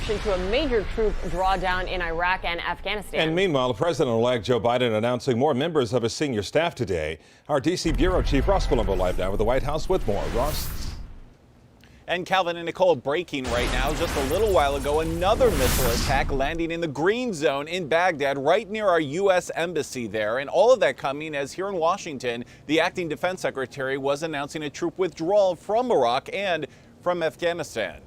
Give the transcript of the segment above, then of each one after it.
reaction to a major troop drawdown in Iraq and Afghanistan. And meanwhile, President-elect Joe Biden announcing more members of his senior staff today. Our D.C. Bureau Chief Ross Colombo live now with the White House with more. Ross. And Calvin and Nicole, breaking right now. Just a little while ago, another missile attack landing in the green zone in Baghdad, right near our U.S. embassy there. And all of that coming as here in Washington, the acting defense secretary was announcing a troop withdrawal from Iraq and from Afghanistan.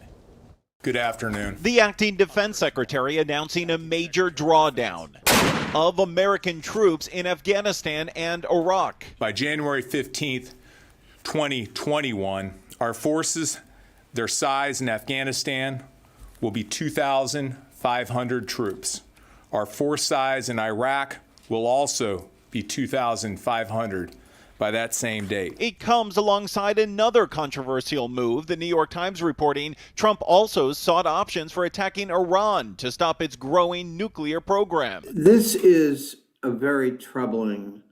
Good afternoon. The acting defense secretary announcing a major drawdown of American troops in Afghanistan and Iraq. By January 15th, 2021, our forces, their size in Afghanistan will be 2,500 troops. Our force size in Iraq will also be 2,500 by that same date. It comes alongside another controversial move. The New York Times reporting Trump also sought options for attacking Iran to stop its growing nuclear program. This is a very troubling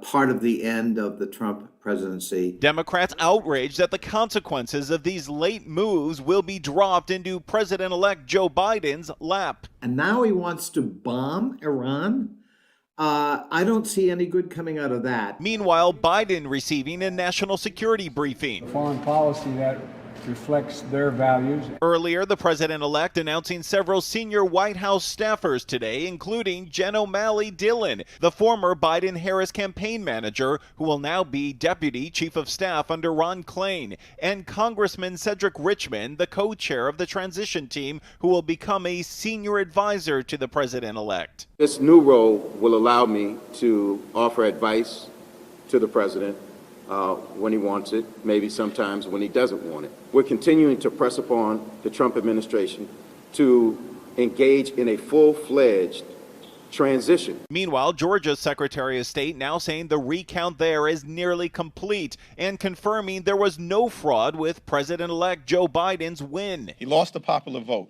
part of the end of the Trump presidency. Democrats outraged that the consequences of these late moves will be dropped into President-elect Joe Biden's lap. And now he wants to bomb Iran? I don't see any good coming out of that. Meanwhile, Biden receiving a national security briefing. Foreign policy that reflects their values. Earlier, the president-elect announcing several senior White House staffers today, including Jen O'Malley Dillon, the former Biden-Harris campaign manager, who will now be deputy chief of staff under Ron Klain, and Congressman Cedric Richmond, the co-chair of the transition team, who will become a senior advisor to the president-elect. This new role will allow me to offer advice to the president when he wants it, maybe sometimes when he doesn't want it. We're continuing to press upon the Trump administration to engage in a full-fledged transition. Meanwhile, Georgia's Secretary of State now saying the recount there is nearly complete and confirming there was no fraud with President-elect Joe Biden's win. He lost the popular vote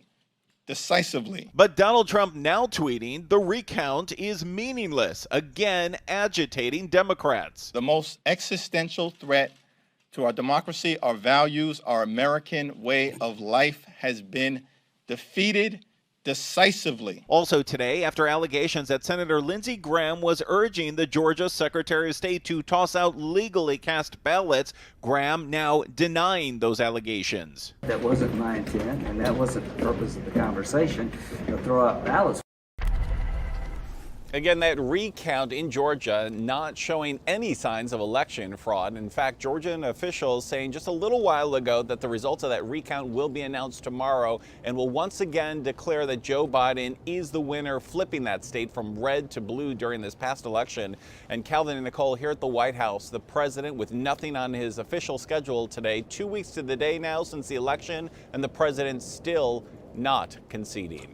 decisively. But Donald Trump now tweeting the recount is meaningless, again agitating Democrats. The most existential threat to our democracy, our values, our American way of life has been defeated decisively. Also today, after allegations that Senator Lindsey Graham was urging the Georgia Secretary of State to toss out legally cast ballots, Graham now denying those allegations. That wasn't my intent, and that wasn't the purpose of the conversation, to throw out ballots. Again, that recount in Georgia not showing any signs of election fraud. In fact, Georgian officials saying just a little while ago that the results of that recount will be announced tomorrow and will once again declare that Joe Biden is the winner, flipping that state from red to blue during this past election. And Calvin and Nicole, here at the White House, the president with nothing on his official schedule today, 2 weeks to the day now since the election, and the president still not conceding.